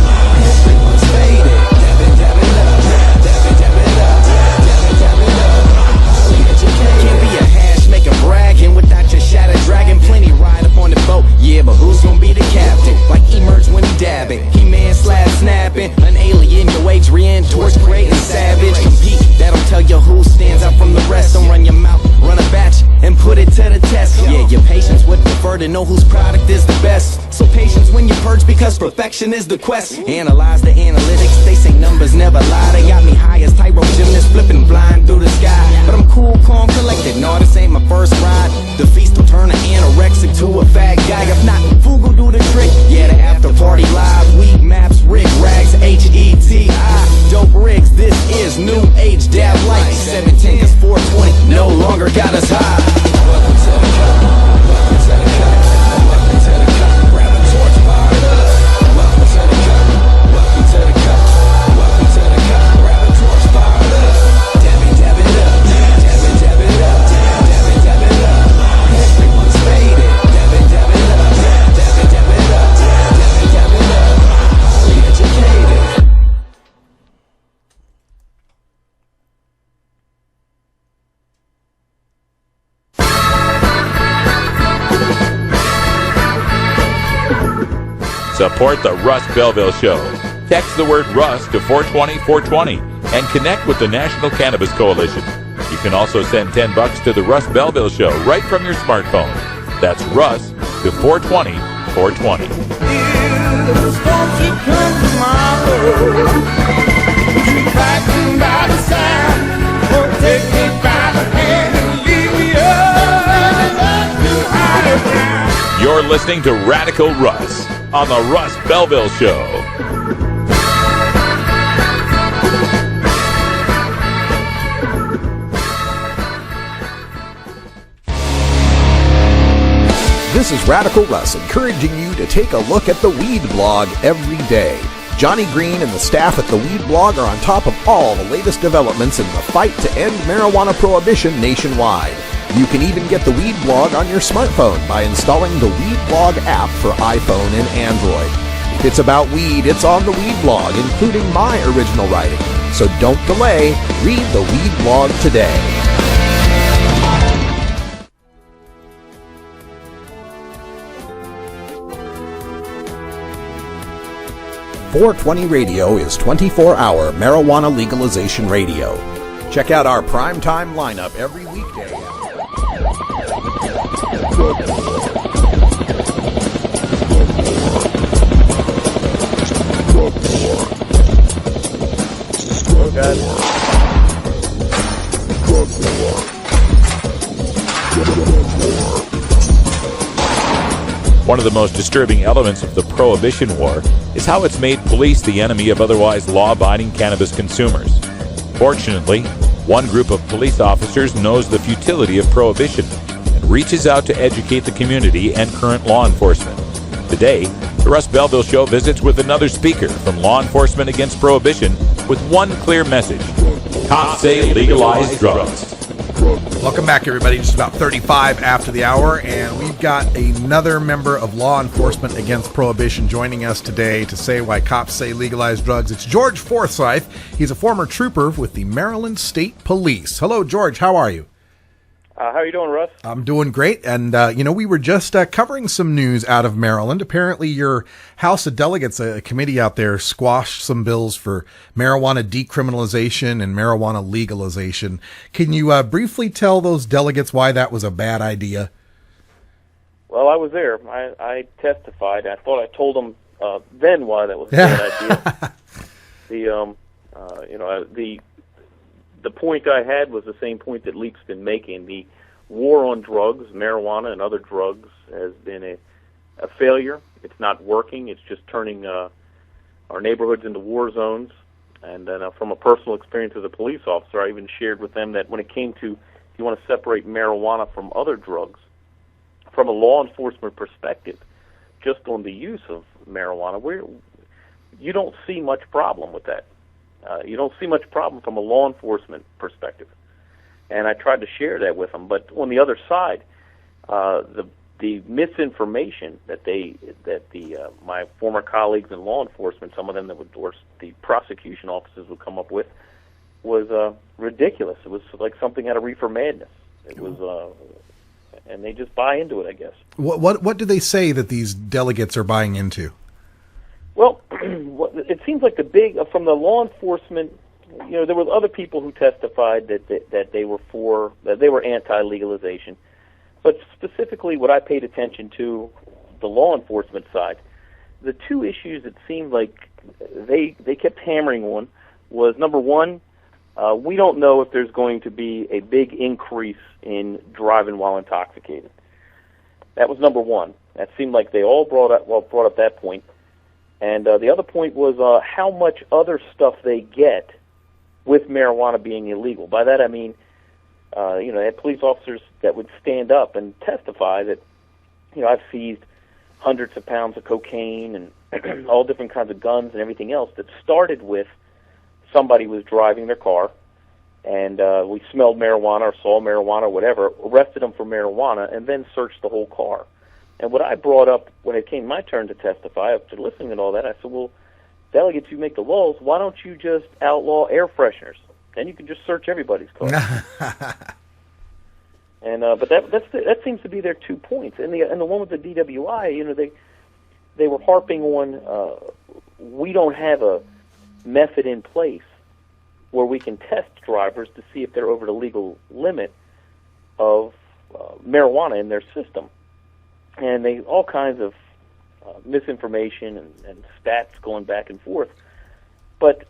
Everyone's faded. Dab it up, dab it, dab it up, dab it, dab it up. Highly educated. Can't be a hash maker bragging without your shadow dragon. Plenty ride up on the boat, yeah, but who's gonna be the captain? Like emerge when he dabbing, He-Man slab snapping, an alien, yo Adrian, torch great and savage. Compete, that'll tell you who stands out from the rest. Don't run your mouth, run a batch and put it to the test. Yeah, your patience would prefer to know whose product is the best. So patience when you purge, because perfection is the quest. Analyze the analytics, they say numbers never lie. They got me high as Tyro gymnast, flipping blind through the sky. But I'm cool, calm, collected, no, this ain't my first ride. The feast will turn an anorexic to a fat guy. If not, Fugal do the trick, yeah, the after party live. Weed maps, rig rags, H-E-T-I. Dope rigs, this is new age dab life. 17 is 420, no longer got us high. Welcome to the cup, welcome to the cup, welcome to the cup. Grab a torch, fire it up. Welcome to the cup, welcome to the cup, welcome to the cup. Grab a torch, fire it up. Dab it up, dab it, dab it up, dab it, dab it up. Everyone's faded. Dab it up, dab it, dab it up, dab it, dab it up. Highly educated. Support the Russ Belville Show. Text the word Russ to 420-420 and connect with the National Cannabis Coalition. You can also send $10 to the Russ Belville Show right from your smartphone. That's Russ to 420-420. You're listening to Radical Russ on the Russ Belville Show. This is Radical Russ, encouraging you to take a look at the Weed Blog every day. Johnny Green and the staff at the Weed Blog are on top of all the latest developments in the fight to end marijuana prohibition nationwide. You can even get the Weed Blog on your smartphone by installing the Weed Blog app for iPhone and Android. If it's about weed, it's on the Weed Blog, including my original writing. So don't delay, read the Weed Blog today. .420 Radio is 24-hour marijuana legalization radio. Check out our primetime lineup every weekday. One of the most disturbing elements of the Prohibition War is how it's made police the enemy of otherwise law-abiding cannabis consumers. Fortunately, one group of police officers knows the futility of prohibition and reaches out to educate the community and current law enforcement. Today, the Russ Belville Show visits with another speaker from Law Enforcement Against Prohibition with one clear message. Cops say legalize drugs. Welcome back, everybody. Just about 35 after the hour, and we've got another member of Law Enforcement Against Prohibition joining us today to say why cops say legalize drugs. It's George Forsythe. He's a former trooper with the Maryland State Police. Hello, George. How are you? How are you doing, Russ? I'm doing great. And, we were just covering some news out of Maryland. Apparently, your House of Delegates, a committee out there, squashed some bills for marijuana decriminalization and marijuana legalization. Can you briefly tell those delegates why that was a bad idea? Well, I was there. I testified. I thought I told them then why that was a bad idea. The point I had was the same point that Leap's been making. The war on drugs, marijuana and other drugs, has been a failure. It's not working. It's just turning our neighborhoods into war zones. And then from a personal experience as a police officer, I even shared with them that when it came to, if you want to separate marijuana from other drugs, from a law enforcement perspective, just on the use of marijuana, you don't see much problem with that. You don't see much problem from a law enforcement perspective, and I tried to share that with them. But on the other side, the misinformation that my former colleagues in law enforcement, some of them or the prosecution officers would come up with, was ridiculous. It was like something out of Reefer Madness. It was, and they just buy into it, I guess. What do they say that these delegates are buying into? Well, it seems like from the law enforcement, there were other people who testified that they were anti-legalization, but specifically what I paid attention to, the law enforcement side, the two issues that seemed like they kept hammering on was, number one, we don't know if there's going to be a big increase in driving while intoxicated. That was number one. That seemed like they all brought up that point. And the other point was how much other stuff they get with marijuana being illegal. By that I mean, they had police officers that would stand up and testify that, I've seized hundreds of pounds of cocaine and all different kinds of guns and everything else that started with somebody was driving their car, and we smelled marijuana or saw marijuana or whatever, arrested them for marijuana, and then searched the whole car. And what I brought up when it came my turn to testify, after listening to all that, I said, well, delegates, you make the laws, why don't you just outlaw air fresheners? Then you can just search everybody's car. And but that seems to be their 2 points. And the one with the DWI, they were harping on we don't have a method in place where we can test drivers to see if they're over the legal limit of marijuana in their system. And they all kinds of misinformation and stats going back and forth. But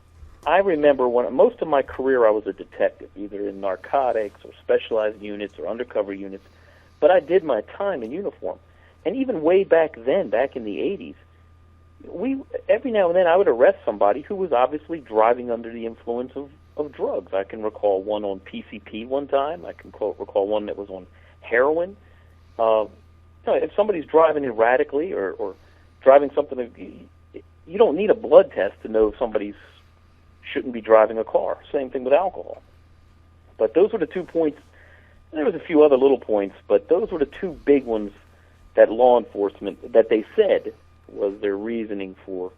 I remember when most of my career I was a detective, either in narcotics or specialized units or undercover units. But I did my time in uniform. And even way back then, back in the 80s, every now and then I would arrest somebody who was obviously driving under the influence of drugs. I can recall one on PCP one time. I can recall one that was on heroin. If somebody's driving erratically or driving something, you don't need a blood test to know if somebody shouldn't be driving a car. Same thing with alcohol. But those were the 2 points. There was a few other little points, but those were the two big ones that law enforcement, that they said was their reasoning for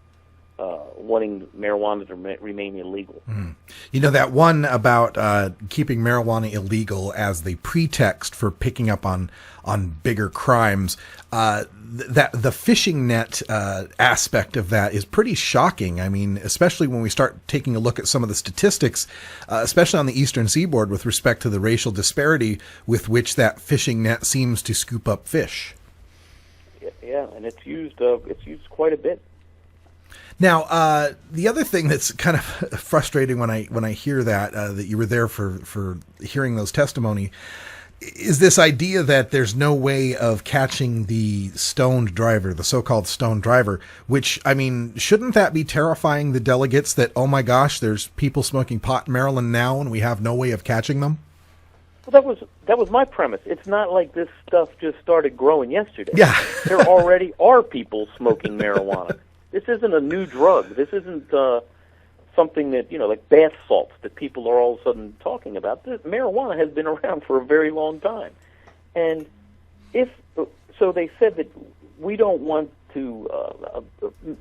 wanting marijuana to remain illegal. Mm. That one about keeping marijuana illegal as the pretext for picking up on bigger crimes, that the fishing net aspect of that is pretty shocking. I mean, especially when we start taking a look at some of the statistics, especially on the Eastern Seaboard with respect to the racial disparity with which that fishing net seems to scoop up fish. Yeah, and it's used quite a bit. Now, the other thing that's kind of frustrating when I hear that you were there for hearing those testimony, is this idea that there's no way of catching the stoned driver, the so-called stoned driver, which, I mean, shouldn't that be terrifying the delegates that, oh my gosh, there's people smoking pot in Maryland now and we have no way of catching them? Well, that was my premise. It's not like this stuff just started growing yesterday. Yeah. There already are people smoking marijuana. This isn't a new drug. This isn't something that, like bath salts that people are all of a sudden talking about. Marijuana has been around for a very long time. And so they said that we don't want to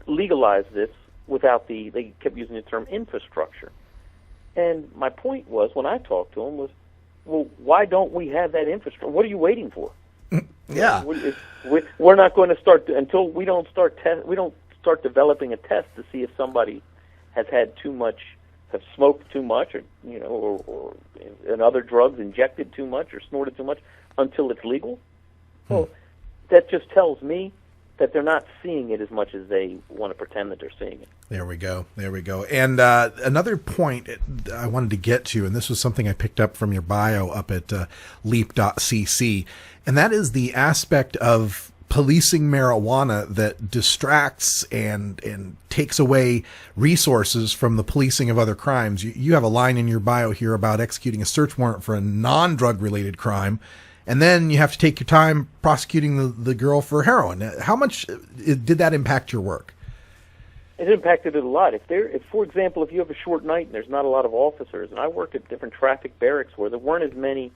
legalize this without they kept using the term infrastructure. And my point was, when I talked to them, was well, why don't we have that infrastructure? What are you waiting for? Yeah. We're not going to start until we don't start developing a test to see if somebody has had too much, have smoked too much, or or and other drugs injected too much or snorted too much until it's legal. Well, that just tells me that they're not seeing it as much as they want to pretend that they're seeing it. There we go. And another point I wanted to get to, and this was something I picked up from your bio up at leap.cc, and that is the aspect of policing marijuana that distracts and takes away resources from the policing of other crimes. You have a line in your bio here about executing a search warrant for a non-drug related crime, and then you have to take your time prosecuting the girl for heroin. How much did that impact your work? It impacted it a lot. If, for example, if you have a short night and there's not a lot of officers, and I worked at different traffic barracks where there weren't as many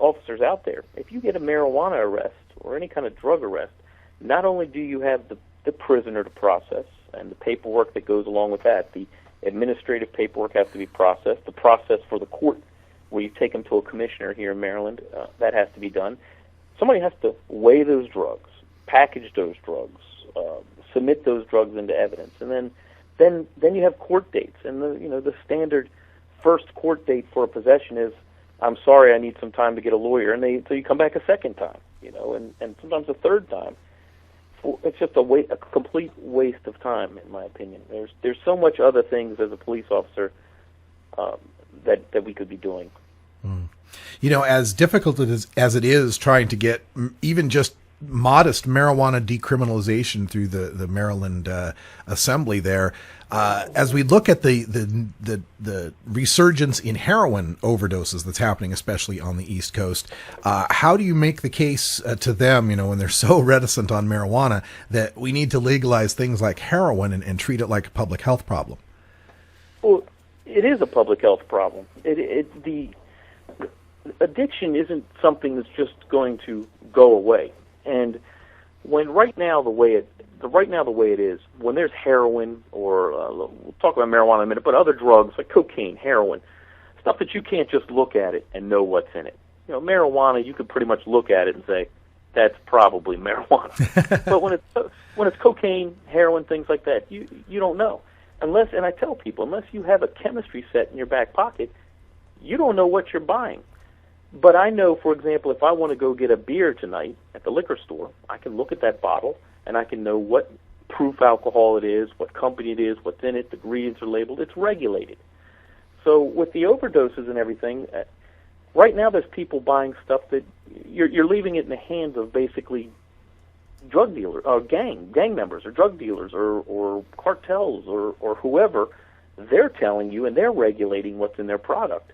officers out there, if you get a marijuana arrest or any kind of drug arrest, not only do you have the prisoner to process and the paperwork that goes along with that, the administrative paperwork has to be processed, the process for the court where you take them to a commissioner here in Maryland, that has to be done. Somebody has to weigh those drugs, package those drugs, submit those drugs into evidence, and then you have court dates, and the standard first court date for a possession is, I'm sorry, I need some time to get a lawyer, and so you come back a second time, and sometimes a third time. It's just a complete waste of time, in my opinion. There's so much other things as a police officer that we could be doing. As difficult as it is trying to get even just modest marijuana decriminalization through the Maryland Assembly there, as we look at the resurgence in heroin overdoses that's happening, especially on the East Coast, how do you make the case to them, when they're so reticent on marijuana, that we need to legalize things like heroin and treat it like a public health problem? Well, it is a public health problem. The addiction isn't something that's just going to go away. And when right now the way it is, when there's heroin or we'll talk about marijuana in a minute, but other drugs like cocaine, heroin, stuff that you can't just look at it and know what's in it. Marijuana, you could pretty much look at it and say that's probably marijuana. But when it's cocaine, heroin, things like that, you don't know. And I tell people, unless you have a chemistry set in your back pocket, you don't know what you're buying. But I know, for example, if I want to go get a beer tonight at the liquor store, I can look at that bottle and I can know what proof alcohol it is, what company it is, what's in it, the ingredients are labeled. It's regulated. So with the overdoses and everything, right now there's people buying stuff that you're leaving it in the hands of basically drug dealers, or gang members, or drug dealers, or cartels, or whoever. They're telling you and they're regulating what's in their product.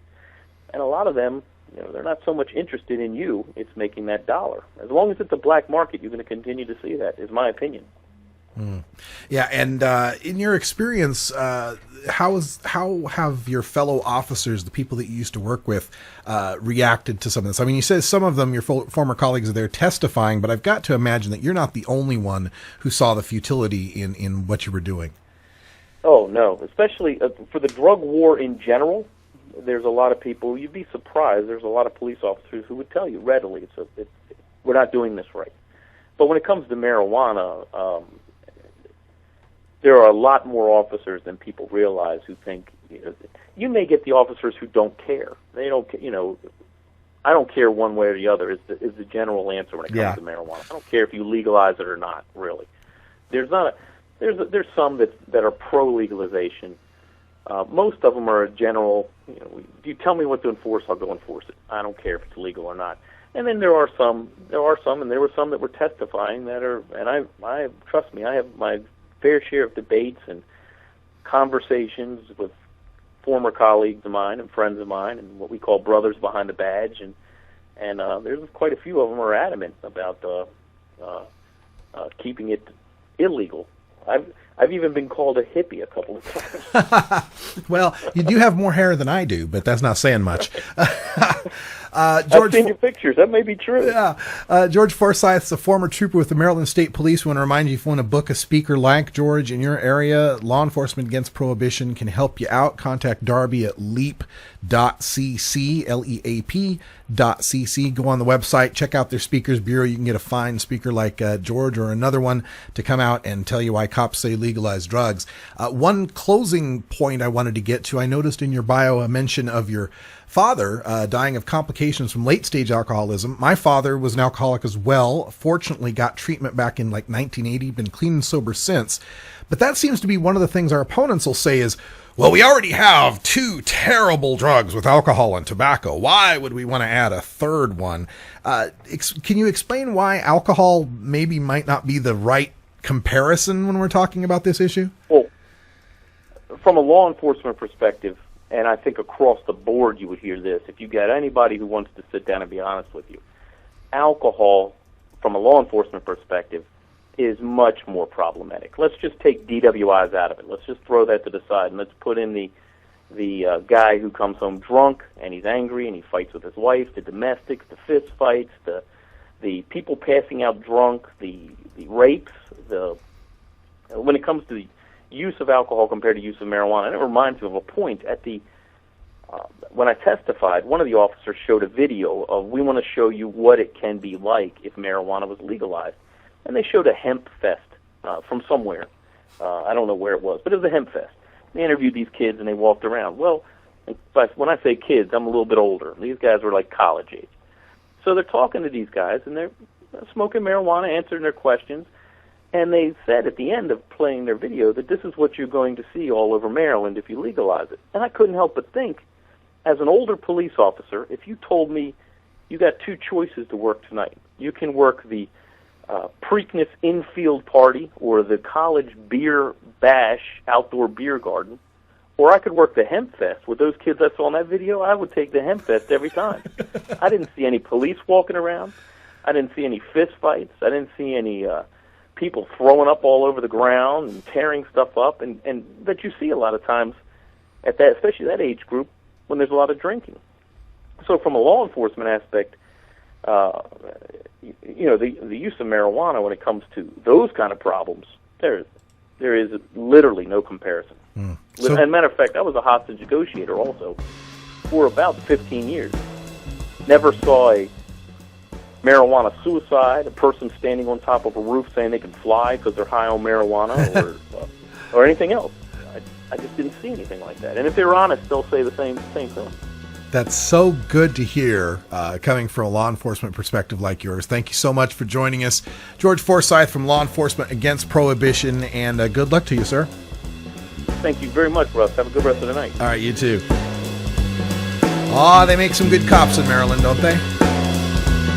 And a lot of them, they're not so much interested in you, it's making that dollar. As long as it's a black market, you're going to continue to see that, is my opinion. Yeah, and in your experience, how have your fellow officers, the people that you used to work with, reacted to some of this? I mean, you said some of them, your former colleagues, are there testifying, but I've got to imagine that you're not the only one who saw the futility in what you were doing. Oh, no. Especially for the drug war in general, there's a lot of people, you'd be surprised, there's a lot of police officers who would tell you readily, we're not doing this right. But when it comes to marijuana, there are a lot more officers than people realize who think, you may get the officers who don't care. They don't, I don't care one way or the other is the general answer when it comes to marijuana. I don't care if you legalize it or not, really. There's some that are pro-legalization. Most of them are a general, if you tell me what to enforce, I'll go enforce it. I don't care if it's legal or not. And then there are some, and there were some that were testifying that are, and I trust me, I have my fair share of debates and conversations with former colleagues of mine and friends of mine and what we call brothers behind the badge, and there's quite a few of them are adamant about keeping it illegal. I've even been called a hippie a couple of times. Well, you do have more hair than I do, but that's not saying much. I've seen your pictures. That may be true. Yeah. George Forsythe is a former trooper with the Maryland State Police. We want to remind you, if you want to book a speaker like George in your area, Law Enforcement Against Prohibition can help you out. Contact Darby at leap.cc, leap.cc. Go on the website, check out their speakers bureau. You can get a fine speaker like George or another one to come out and tell you why cops say legalize drugs. One closing point I wanted to get to, I noticed in your bio a mention of your father dying of complications from late-stage alcoholism. My father was an alcoholic as well. Fortunately, got treatment back in like 1980. Been clean and sober since. But that seems to be one of the things our opponents will say is, well, we already have 2 terrible drugs with alcohol and tobacco. Why would we want to add a third one? Can you explain why alcohol maybe might not be the right comparison when we're talking about this issue? Well, from a law enforcement perspective, and I think across the board you would hear this, if you got anybody who wants to sit down and be honest with you, alcohol, from a law enforcement perspective, is much more problematic. Let's just take DWIs out of it. Let's just throw that to the side, and let's put in the guy who comes home drunk, and he's angry, and he fights with his wife, the domestics, the fist fights, the people passing out drunk, the rapes, when it comes to the use of alcohol compared to use of marijuana. And it reminds me of a point at when I testified, one of the officers showed a video of, we want to show you what it can be like if marijuana was legalized. And they showed a hemp fest from somewhere. I don't know where it was, but it was a hemp fest. They interviewed these kids, and they walked around. Well, but when I say kids, I'm a little bit older. These guys were like college age. So they're talking to these guys, and they're smoking marijuana, answering their questions. And they said at the end of playing their video that this is what you're going to see all over Maryland if you legalize it. And I couldn't help but think, as an older police officer, if you told me you got 2 choices to work tonight, you can work the Preakness infield party or the college beer bash outdoor beer garden, or I could work the hemp fest with those kids I saw in that video, I would take the hemp fest every time. I didn't see any police walking around. I didn't see any fist fights. I didn't see any people throwing up all over the ground and tearing stuff up, and that you see a lot of times at that, especially that age group, when there's a lot of drinking. So from a law enforcement aspect, the use of marijuana when it comes to those kind of problems, there is literally no comparison. So, as a matter of fact, I was a hostage negotiator also for about 15 years. Never saw a marijuana suicide, a person standing on top of a roof saying they can fly because they're high on marijuana, or anything else. I just didn't see anything like that. And if they're honest, they'll say the same thing. That's so good to hear, coming from a law enforcement perspective like yours. Thank you so much for joining us. George Forsythe from Law Enforcement Against Prohibition, and good luck to you, sir. Thank you very much, Russ. Have a good rest of the night. All right, you too. They make some good cops in Maryland, don't they?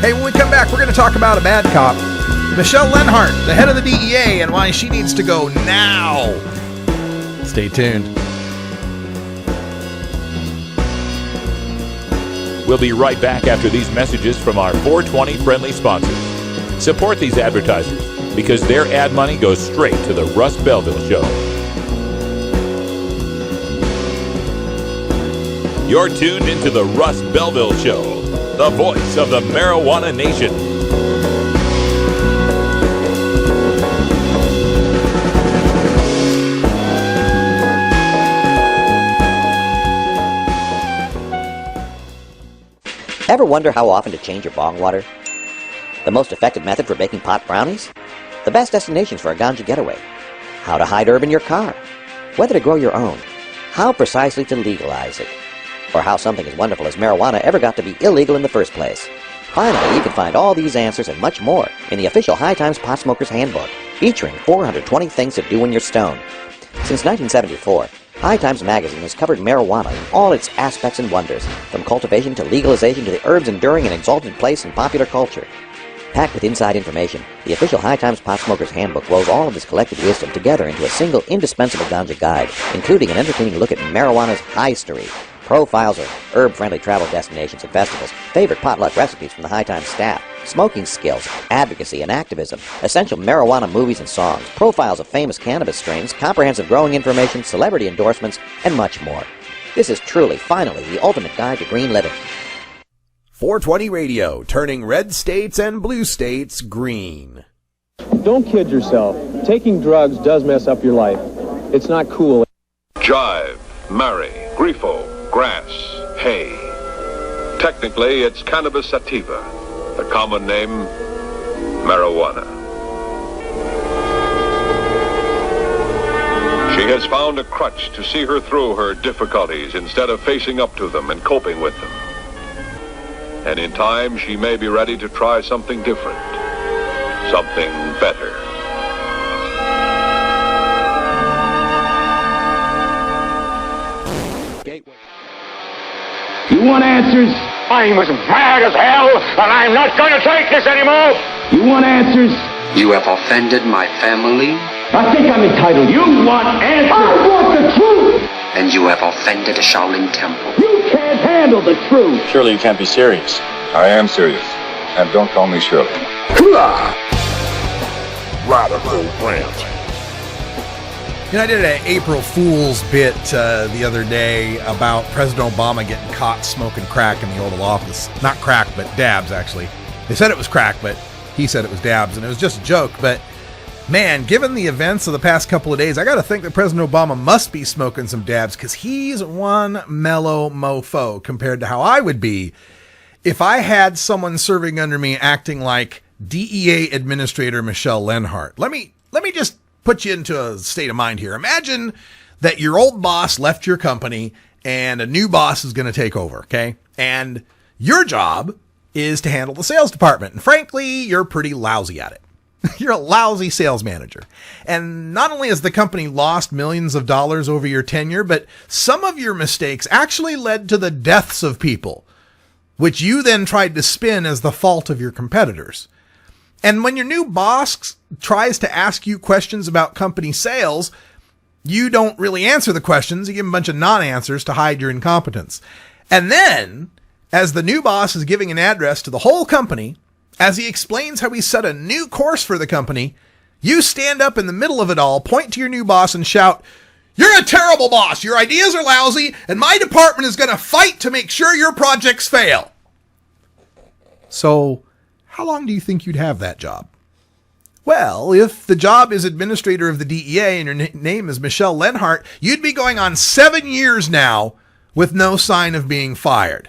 Hey, when we come back, we're going to talk about a bad cop, Michele Leonhart, the head of the DEA, and why she needs to go now. Stay tuned. We'll be right back after these messages from our 420 friendly sponsors. Support these advertisers because their ad money goes straight to the Russ Belville Show. You're tuned into the Russ Belville Show, the voice of the marijuana nation. Ever wonder how often to change your bong water? The most effective method for baking pot brownies? The best destinations for a ganja getaway? How to hide herb in your car? Whether to grow your own? How precisely to legalize it? Or how something as wonderful as marijuana ever got to be illegal in the first place? Finally, you can find all these answers and much more in the official High Times Pot Smoker's Handbook, featuring 420 things to do when you're stoned. Since 1974, High Times Magazine has covered marijuana in all its aspects and wonders, from cultivation to legalization to the herb's enduring and exalted place in popular culture. Packed with inside information, the official High Times Pot Smoker's Handbook rolls all of this collected wisdom together into a single indispensable ganja guide, including an entertaining look at marijuana's history, profiles of herb-friendly travel destinations and festivals, favorite potluck recipes from the High Times staff, smoking skills, advocacy and activism, essential marijuana movies and songs, profiles of famous cannabis strains, comprehensive growing information, celebrity endorsements, and much more. This is truly, finally, the ultimate guide to green living. 420 Radio, turning red states and blue states green. Don't kid yourself. Taking drugs does mess up your life. It's not cool. Jive, marry, grifo, grass, hay. Technically, it's cannabis sativa, the common name, marijuana. She has found a crutch to see her through her difficulties instead of facing up to them and coping with them. And in time, she may be ready to try something different, something better. You want answers? I'm as mad as hell, and I'm not going to take this anymore. You want answers? You have offended my family. I think I'm entitled. You want answers? I want the truth. And you have offended a Shaolin temple. You can't handle the truth. Surely you can't be serious. I am serious. And don't call me Shirley. Radical Rant. You know, I did an April Fool's bit the other day about President Obama getting caught smoking crack in the Oval Office. Not crack, but dabs, actually. They said it was crack, but he said it was dabs, and it was just a joke. But, man, given the events of the past couple of days, I got to think that President Obama must be smoking some dabs, because he's one mellow mofo compared to how I would be if I had someone serving under me acting like DEA Administrator Michele Leonhart. Let me just put you into a state of mind here. Imagine that your old boss left your company and a new boss is going to take over, okay? And your job is to handle the sales department. And frankly, you're pretty lousy at it. You're a lousy sales manager. And not only has the company lost millions of dollars over your tenure, but some of your mistakes actually led to the deaths of people, which you then tried to spin as the fault of your competitors. And when your new boss tries to ask you questions about company sales, you don't really answer the questions. You give him a bunch of non-answers to hide your incompetence. And then, as the new boss is giving an address to the whole company, as he explains how he set a new course for the company, you stand up in the middle of it all, point to your new boss and shout, "You're a terrible boss. Your ideas are lousy, and my department is going to fight to make sure your projects fail." So, how long do you think you'd have that job? Well, if the job is administrator of the DEA and your name is Michele Leonhart, you'd be going on 7 years now with no sign of being fired.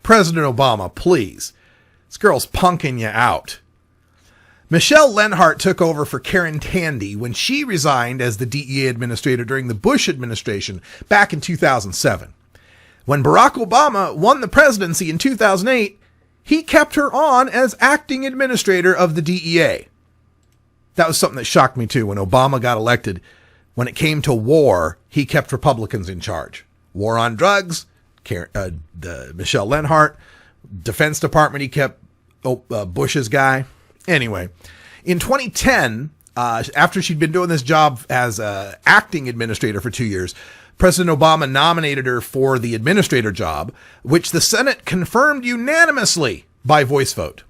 President Obama, please. This girl's punking you out. Michele Leonhart took over for Karen Tandy when she resigned as the DEA administrator during the Bush administration back in 2007. When Barack Obama won the presidency in 2008, he kept her on as acting administrator of the DEA. That was something that shocked me too. When Obama got elected, when it came to war, he kept Republicans in charge. War on drugs, Michele Leonhart. Defense Department, he kept Bush's guy. Anyway, in 2010, after she'd been doing this job as acting administrator for 2 years, President Obama nominated her for the administrator job, which the Senate confirmed unanimously by voice vote.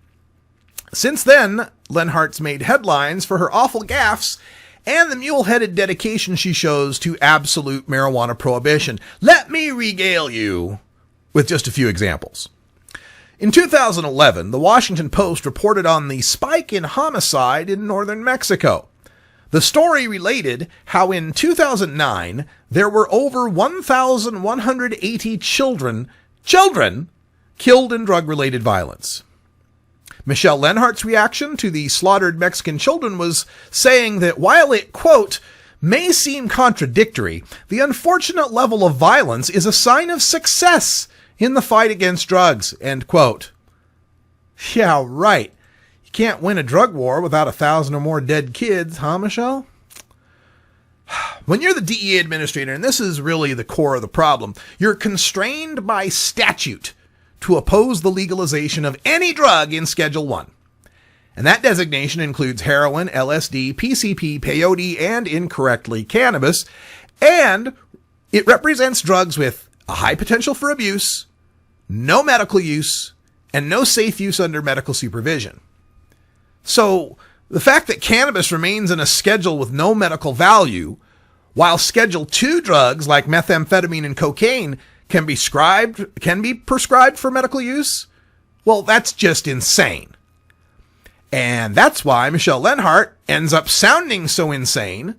Since then, Leonhart's made headlines for her awful gaffes and the mule-headed dedication she shows to absolute marijuana prohibition. Let me regale you with just a few examples. In 2011, the Washington Post reported on the spike in homicide in northern Mexico. The story related how in 2009, there were over 1,180 children killed in drug-related violence. Michele Leonhart's reaction to the slaughtered Mexican children was saying that while it, quote, may seem contradictory, the unfortunate level of violence is a sign of success in the fight against drugs, end quote. Yeah, right. You can't win a drug war without 1,000 or more dead kids, huh, Michele? When you're the DEA administrator, and this is really the core of the problem, you're constrained by statute to oppose the legalization of any drug in Schedule 1. And that designation includes heroin, LSD, PCP, peyote, and incorrectly cannabis, and it represents drugs with a high potential for abuse, no medical use, and no safe use under medical supervision. So, the fact that cannabis remains in a schedule with no medical value, while Schedule 2 drugs like methamphetamine and cocaine can be prescribed for medical use, Well, that's just insane. And that's why Michele Leonhart ends up sounding so insane.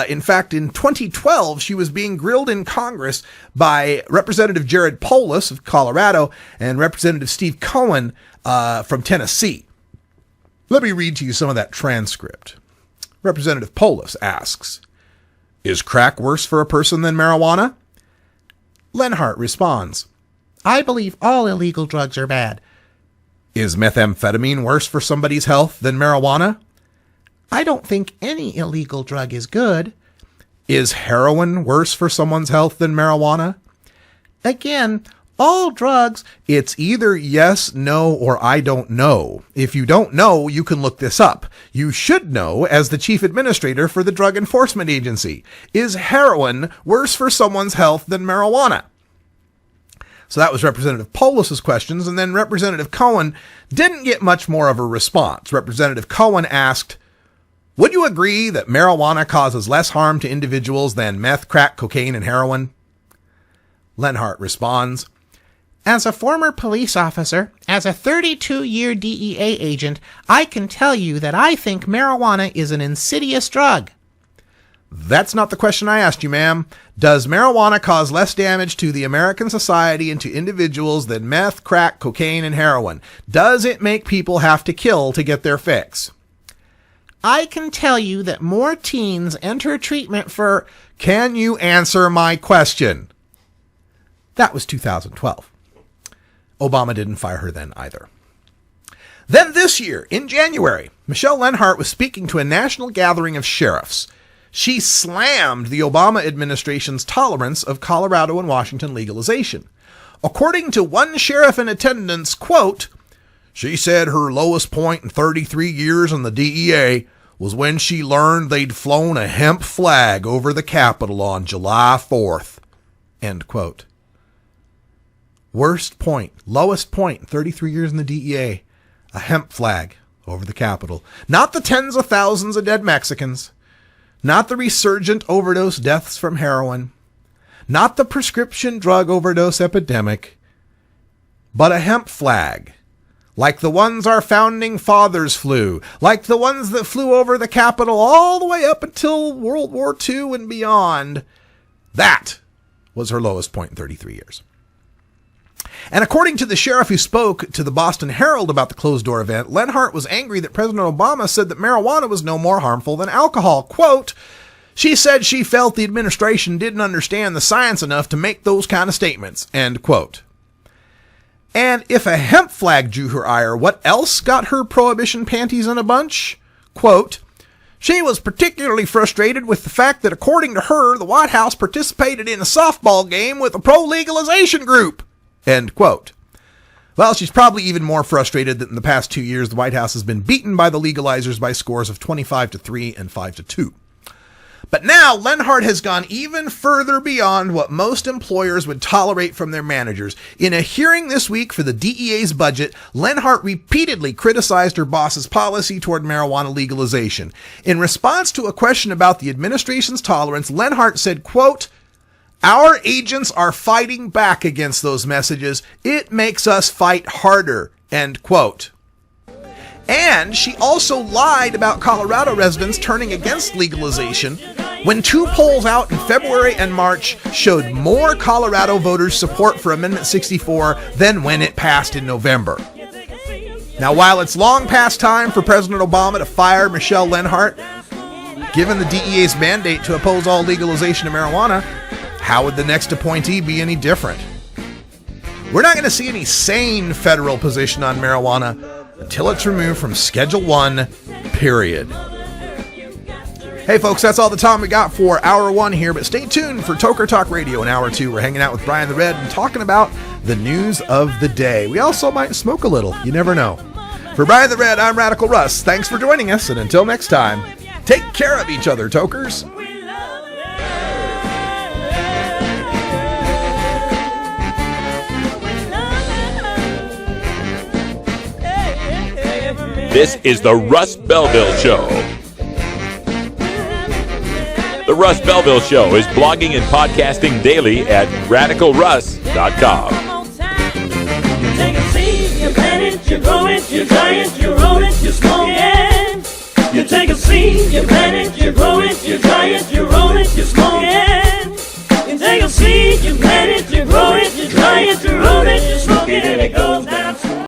In fact, in 2012, she was being grilled in Congress by Representative Jared Polis of Colorado and Representative Steve Cohen from Tennessee. Let me read to you some of that transcript. Representative Polis asks, "Is crack worse for a person than marijuana?" Leonhart responds, "I believe all illegal drugs are bad." "Is methamphetamine worse for somebody's health than marijuana?" "I don't think any illegal drug is good." "Is heroin worse for someone's health than marijuana?" Again, all drugs, it's either yes, no, or I don't know. If you don't know, you can look this up. You should know as the chief administrator for the Drug Enforcement Agency. Is heroin worse for someone's health than marijuana? So that was Representative Polis's questions, and then Representative Cohen didn't get much more of a response. Representative Cohen asked, "Would you agree that marijuana causes less harm to individuals than meth, crack, cocaine, and heroin?" Leonhart responds, "As a former police officer, as a 32-year DEA agent, I can tell you that I think marijuana is an insidious drug." "That's not the question I asked you, ma'am. Does marijuana cause less damage to the American society and to individuals than meth, crack, cocaine, and heroin? Does it make people have to kill to get their fix?" "I can tell you that more teens enter treatment for..." "Can you answer my question?" That was 2012. Obama didn't fire her then either. Then this year, in January, Michele Leonhart was speaking to a national gathering of sheriffs. She slammed the Obama administration's tolerance of Colorado and Washington legalization. According to one sheriff in attendance, quote, "She said her lowest point in 33 years in the DEA was when she learned they'd flown a hemp flag over the Capitol on July 4th. End quote. Worst point, lowest point, 33 years in the DEA, a hemp flag over the Capitol. Not the tens of thousands of dead Mexicans, not the resurgent overdose deaths from heroin, not the prescription drug overdose epidemic, but a hemp flag, like the ones our founding fathers flew, like the ones that flew over the Capitol all the way up until World War II and beyond. That was her lowest point in 33 years. And according to the sheriff who spoke to the Boston Herald about the closed-door event, Leonhart was angry that President Obama said that marijuana was no more harmful than alcohol. Quote, "She said she felt the administration didn't understand the science enough to make those kind of statements." End quote. And if a hemp flag drew her ire, what else got her prohibition panties in a bunch? Quote, "She was particularly frustrated with the fact that, according to her, the White House participated in a softball game with a pro-legalization group." End quote. Well, she's probably even more frustrated that in the past 2 years, the White House has been beaten by the legalizers by scores of 25-3 and 5-2. But now, Leonhart has gone even further beyond what most employers would tolerate from their managers. In a hearing this week for the DEA's budget, Leonhart repeatedly criticized her boss's policy toward marijuana legalization. In response to a question about the administration's tolerance, Leonhart said, quote, "Our agents are fighting back against those messages. It makes us fight harder." End quote. And she also lied about Colorado residents turning against legalization when two polls out in February and March showed more Colorado voters' support for Amendment 64 than when it passed in November. Now, while it's long past time for President Obama to fire Michele Leonhart, given the DEA's mandate to oppose all legalization of marijuana, how would the next appointee be any different? We're not going to see any sane federal position on marijuana until it's removed from Schedule 1, period. Hey folks, that's all the time we got for Hour 1 here, but stay tuned for Toker Talk Radio in Hour 2. We're hanging out with Brian the Red and talking about the news of the day. We also might smoke a little, you never know. For Brian the Red, I'm Radical Russ. Thanks for joining us, and until next time, take care of each other, Tokers. This is the Russ Belville Show. The Russ Belville Show is blogging and podcasting daily at radicalruss.com. Take a seat, it, you grow it, you dry it, you roll it, you smoke it. You take a seed, you plant it, you grow it, you dry it, you roll it, you smoke it. You take a seed, you plant it, you grow it, you dry it, you roll it.